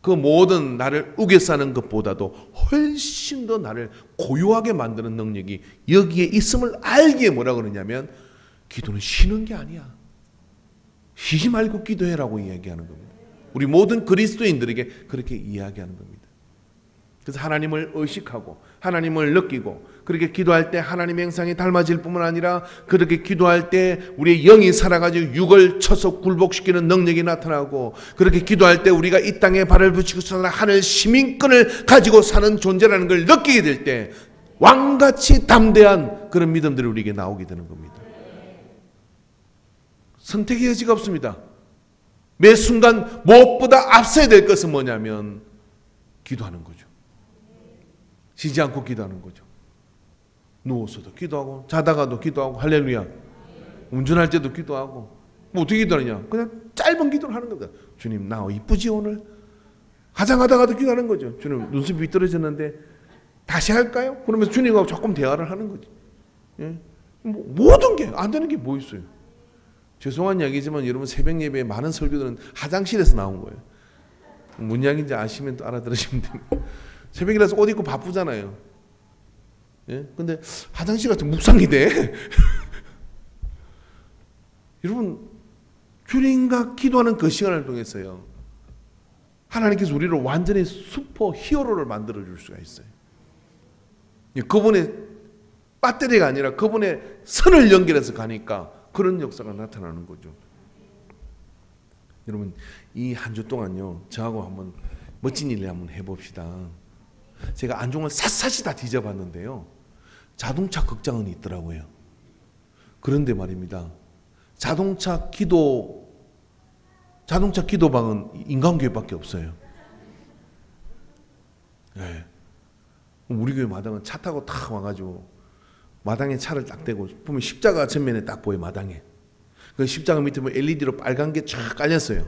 그 모든 나를 우겨싸는 것보다도 훨씬 더 나를 고요하게 만드는 능력이 여기에 있음을 알기에 뭐라 그러냐면 기도는 쉬는 게 아니야. 쉬지 말고 기도해라고 이야기하는 겁니다. 우리 모든 그리스도인들에게 그렇게 이야기하는 겁니다. 그래서 하나님을 의식하고 하나님을 느끼고 그렇게 기도할 때 하나님의 형상이 달라질 뿐만 아니라 그렇게 기도할 때 우리의 영이 살아가지고 육을 쳐서 굴복시키는 능력이 나타나고, 그렇게 기도할 때 우리가 이 땅에 발을 붙이고 사는 하늘 시민권을 가지고 사는 존재라는 걸 느끼게 될 때 왕같이 담대한 그런 믿음들이 우리에게 나오게 되는 겁니다. 선택의 여지가 없습니다. 매 순간 무엇보다 앞서야 될 것은 뭐냐면 기도하는 거죠. 쉬지 않고 기도하는 거죠. 누워서도 기도하고 자다가도 기도하고, 할렐루야. 운전할 때도 기도하고. 뭐 어떻게 기도하느냐? 그냥 짧은 기도를 하는 겁니다. 주님, 나 이쁘지 오늘? 화장하다가도 기도하는 거죠. 주님, 눈썹이 삐뚤어졌는데 다시 할까요? 그러면서 주님하고 조금 대화를 하는 거죠. 예? 뭐, 모든 게 안 되는 게 뭐 있어요? 죄송한 이야기지만 여러분, 새벽 예배에 많은 설교들은 화장실에서 나온 거예요. 뭔 이야기인지 아시면 또 알아들으시면 됩니다. 새벽이라서 옷 입고 바쁘잖아요. 예? 근데 화장실 같은 묵상이 돼. 여러분, 주님과 기도하는 그 시간을 통해서요, 하나님께서 우리를 완전히 슈퍼 히어로를 만들어 줄 수가 있어요. 그분의 배터리가 아니라 그분의 선을 연결해서 가니까 그런 역사가 나타나는 거죠. 여러분, 이 한 주 동안요, 저하고 한번 멋진 일을 한번 해봅시다. 제가 안중을 샅샅이 다 뒤져봤는데요, 자동차 극장은 있더라고요. 그런데 말입니다, 자동차 기도방은 인간교회밖에 없어요. 네. 우리 교회 마당은 차 타고 탁 와가지고 마당에 차를 딱 대고 보면 십자가 전면에 딱 보여. 마당에 그 십자가 밑에 보면 LED로 빨간 게 쫙 깔렸어요.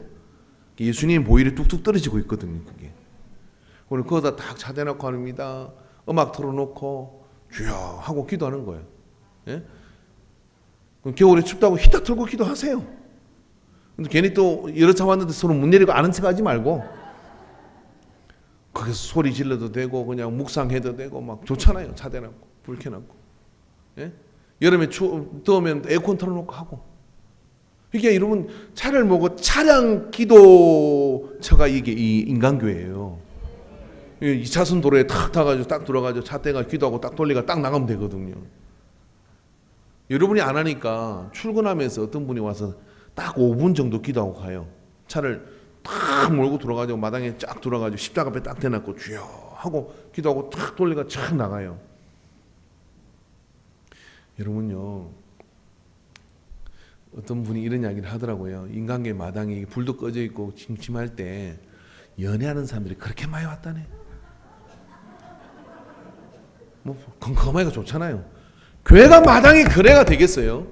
예수님 보일이 뚝뚝 떨어지고 있거든요. 그게 오늘 거기다 딱 차 대놓고 합니다. 음악 틀어놓고 주여 하고 기도하는 거예요. 예? 겨울에 춥다고 히터 틀고 기도하세요. 근데 괜히 또 여러 차 왔는데 서로 문 내리고 아는 척 하지 말고 거기서 소리 질러도 되고 그냥 묵상해도 되고 막 좋잖아요. 차 대놓고 불 켜놓고. 예? 여름에 더우면 에어컨 틀어놓고 하고. 이게 여러분, 차를 모고 차량 기도처가 이게 이 인간교회예요. 2차선 도로에 탁 타가지고 딱 들어가지고 차 떼가 기도하고 딱 돌리가 딱 나가면 되거든요. 여러분이 안 하니까 출근하면서 어떤 분이 와서 딱 5분 정도 기도하고 가요. 차를 탁 몰고 들어가지고 마당에 쫙 들어가지고 십자가 앞에 딱 대놓고 주여 하고 기도하고 탁 돌리가 쫙 나가요. 여러분요, 어떤 분이 이런 이야기를 하더라고요. 인간계 마당에 불도 꺼져 있고 침침할 때 연애하는 사람들이 그렇게 많이 왔다네. 뭐 건강하기가 좋잖아요. 교회가 마당이 그래가 되겠어요?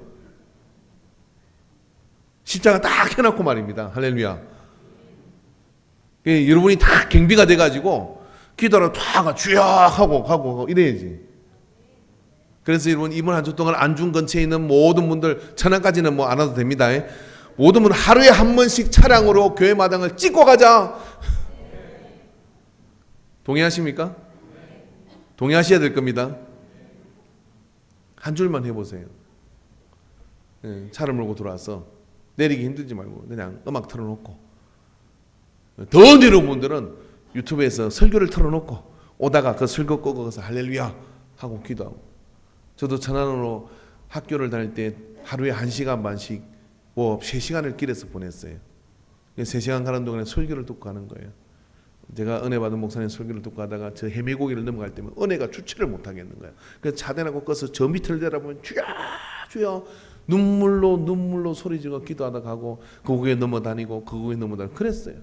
십자가 딱 해놓고 말입니다. 할렐루야. 여러분이 다 경비가 돼가지고 기도를 탁 주여 하고 가고 이래야지. 그래서 여러분, 이번 한 주 동안 안중 근처에 있는 모든 분들, 천안까지는 뭐 안 와도 됩니다. 모든 분 하루에 한 번씩 차량으로 교회 마당을 찍고 가자. 동의하십니까? 동의하셔야 될 겁니다. 한 줄만 해보세요. 차를 몰고 들어와서 내리기 힘들지 말고 그냥 음악 틀어놓고, 더 내려온 분들은 유튜브에서 설교를 틀어놓고 오다가 그 설교 끄고 가서 할렐루야 하고 기도하고. 저도 천안으로 학교를 다닐 때 하루에 1시간 반씩 뭐 3시간을 길에서 보냈어요. 3시간 가는 동안에 설교를 듣고 가는 거예요. 제가 은혜 받은 목사님 설교를 듣고 가다가 저 해미고기를 넘어갈 때면 은혜가 주체를 못 하겠는 거예요. 그래서 차대놓고 꺼서 저 밑을 내다보면 주여 주여 눈물로 소리 지르고 기도하다 가고 그 고개 넘어다니고 그 고개 넘어다니고 그랬어요.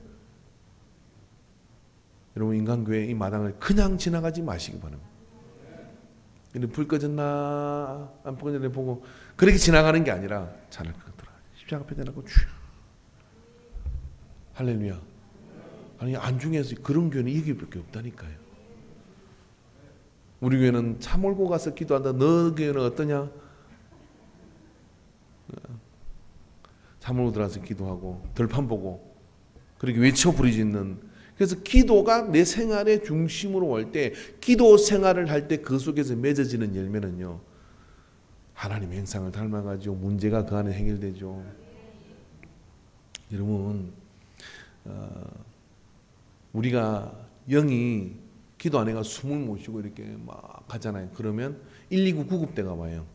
여러분, 인간교회 이 마당을 그냥 지나가지 마시기 바랍니다. 불 꺼졌나 안 꺼졌나 보고 그렇게 지나가는 게 아니라 차를 끄더라. 십자가 앞에 대놓고 주여. 할렐루야. 아니, 안중에서 그런 교회는 이 교회밖에 없다니까요. 우리 교회는 차 몰고 가서 기도한다. 너 교회는 어떠냐? 차 몰고 들어가서 기도하고 들판 보고 그렇게 외쳐 부르짖는. 그래서 기도가 내 생활의 중심으로 올 때, 기도 생활을 할 때 그 속에서 맺어지는 열매는요, 하나님의 형상을 닮아가지고 문제가 그 안에 해결되죠. 여러분, 우리가 영이 기도 안 해가 숨을 못 쉬고 이렇게 막 가잖아요. 그러면 119 구급대가 와요.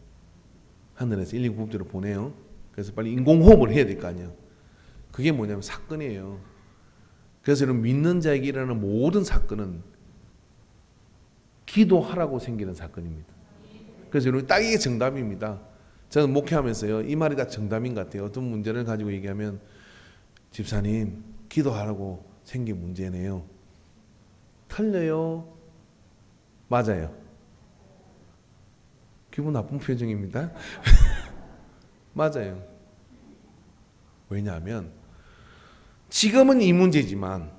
하늘에서 119 구급대를 보내요. 그래서 빨리 인공호흡을 해야 될 거 아니에요. 그게 뭐냐면 사건이에요. 그래서 여러분, 믿는 자에게 일어나는 모든 사건은 기도하라고 생기는 사건입니다. 그래서 여러분, 딱 이게 정답입니다. 저는 목회하면서요, 이 말이 다 정답인 것 같아요. 어떤 문제를 가지고 얘기하면, 집사님 기도하라고 생긴 문제네요. 틀려요? 맞아요. 기분 나쁜 표정입니다. 맞아요. 왜냐하면 지금은 이 문제지만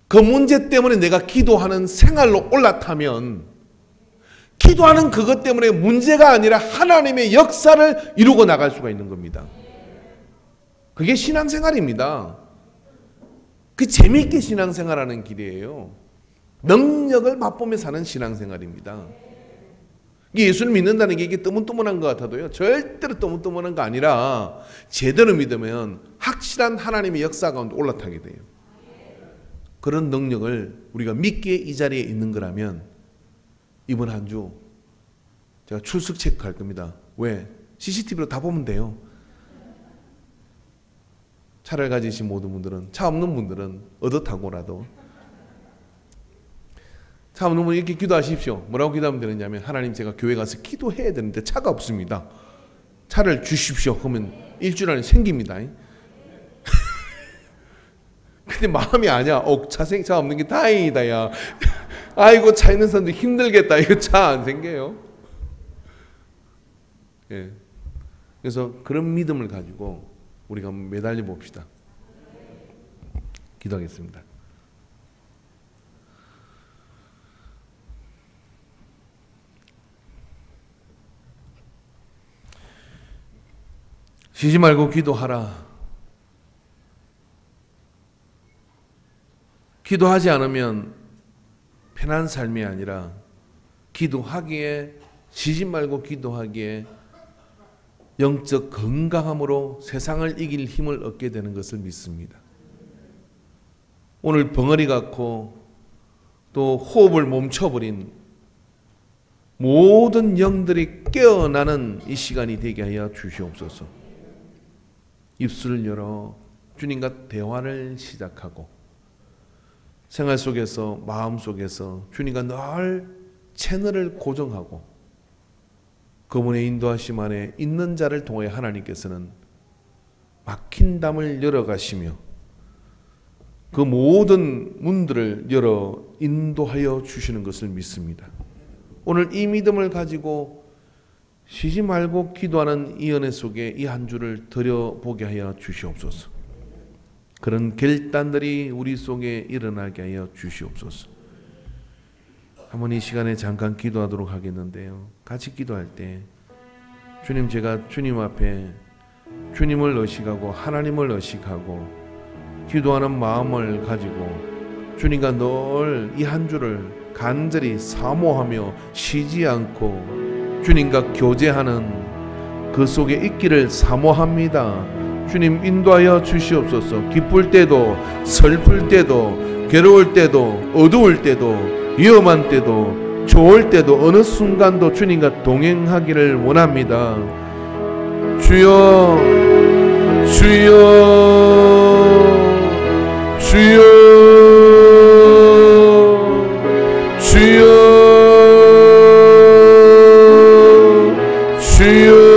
그 문제 때문에 내가 기도하는 생활로 올라타면 기도하는 그것 때문에 문제가 아니라 하나님의 역사를 이루고 나갈 수가 있는 겁니다. 그게 신앙생활입니다. 그 재미있게 신앙생활하는 길이에요. 능력을 맛보며 사는 신앙생활입니다. 예수를 믿는다는 게 이게 뜨문뜨문한 것 같아도요, 절대로 뜨문뜨문한 거 아니라 제대로 믿으면 확실한 하나님의 역사 가운데 올라타게 돼요. 그런 능력을 우리가 믿기에 이 자리에 있는 거라면 이번 한 주 제가 출석 체크할 겁니다. 왜? CCTV로 다 보면 돼요. 차를 가지신 모든 분들은, 차 없는 분들은 얻어 타고라도, 차 없는 분 이렇게 기도하십시오. 뭐라고 기도하면 되느냐면, 하나님 제가 교회 가서 기도해야 되는데 차가 없습니다. 차를 주십시오. 그러면 일주일 안에 생깁니다. 근데 마음이 아니야. 차 없는 게 다행이다 야. 아이고 차 있는 사람들 힘들겠다. 이거 차 안 생겨요. 예. 그래서 그런 믿음을 가지고 우리가 매달려 봅시다. 기도하겠습니다. 쉬지 말고 기도하라. 기도하지 않으면 편한 삶이 아니라 기도하기에, 쉬지 말고 기도하기에 영적 건강함으로 세상을 이길 힘을 얻게 되는 것을 믿습니다. 오늘 벙어리 같고 또 호흡을 멈춰버린 모든 영들이 깨어나는 이 시간이 되게 하여 주시옵소서. 입술을 열어 주님과 대화를 시작하고 생활 속에서, 마음 속에서 주님과 늘 채널을 고정하고 그분의 인도하심 안에 있는 자를 통해 하나님께서는 막힌 담을 열어가시며 그 모든 문들을 열어 인도하여 주시는 것을 믿습니다. 오늘 이 믿음을 가지고 쉬지 말고 기도하는 이 은혜 속에 이 한 주를 들여보게 하여 주시옵소서. 그런 결단들이 우리 속에 일어나게 하여 주시옵소서. 한번 이 시간에 잠깐 기도하도록 하겠는데요. 같이 기도할 때 주님, 제가 주님 앞에 주님을 의식하고 하나님을 의식하고 기도하는 마음을 가지고 주님과 늘 이 한 주를 간절히 사모하며 쉬지 않고 주님과 교제하는 그 속에 있기를 사모합니다. 주님 인도하여 주시옵소서. 기쁠 때도 슬플 때도 괴로울 때도 어두울 때도 위험한 때도 좋을 때도 어느 순간도 주님과 동행하기를 원합니다. 주여 주여 주여 주여 주여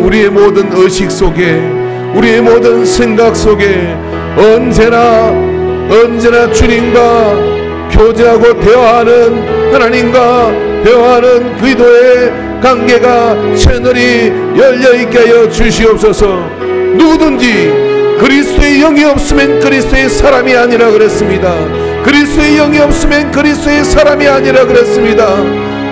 우리의 모든 의식 속에, 우리의 모든 생각 속에 언제나 주님과 교제하고 대화하는, 하나님과 대화하는 기도의 관계가 채널이 열려있게 하여 주시옵소서. 누구든지 그리스도의 영이 없으면 그리스도의 사람이 아니라 그랬습니다. 그리스도의 영이 없으면 그리스도의 사람이 아니라 그랬습니다.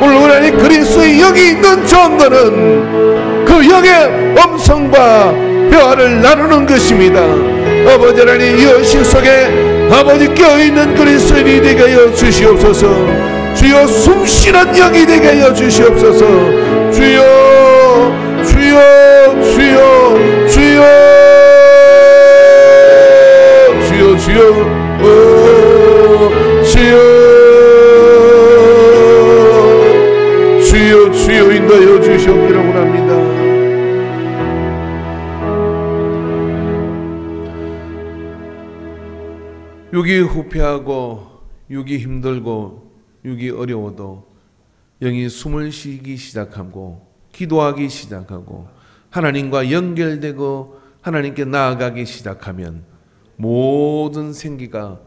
오늘 우리 안에 그리스도의 영이 있는 정도는 그 영의 음성과 대화를 나누는 것입니다. 아버지 하나님, 이 의식 속에 아버지 껴있는 그리스도인이 되게 하여 주시옵소서. 주여 숨쉬는 영이 되게 하여 주시옵소서. 주여 주여 주여 주여 주여 주여 주여 인도하여 주시옵기를 원합니다. 육이 후패하고 육이 힘들고 육이 어려워도 영이 숨을 쉬기 시작하고 기도하기 시작하고 하나님과 연결되고 하나님께 나아가기 시작하면 모든 생기가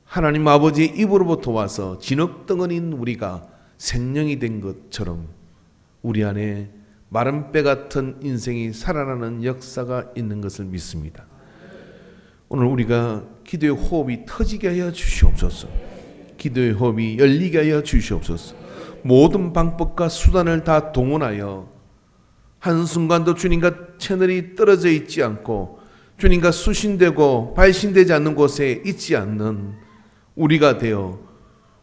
하나님 아버지의 입으로부터 와서 진흙덩어리인 우리가 생명이 된 것처럼 우리 안에 마른 뼈 같은 인생이 살아나는 역사가 있는 것을 믿습니다. 오늘 우리가 기도의 호흡이 터지게 하여 주시옵소서. 기도의 호흡이 열리게 하여 주시옵소서. 모든 방법과 수단을 다 동원하여 한순간도 주님과 채널이 떨어져 있지 않고 주님과 수신되고 발신되지 않는 곳에 있지 않는 우리가 되어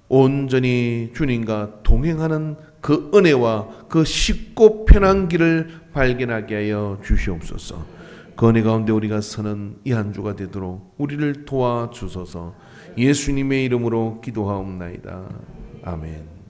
온전히 주님과 동행하는 그 은혜와 그 쉽고 편한 길을 발견하게 하여 주시옵소서. 그 은혜 가운데 우리가 서는 이 한 주가 되도록 우리를 도와주소서. 예수님의 이름으로 기도하옵나이다. 아멘.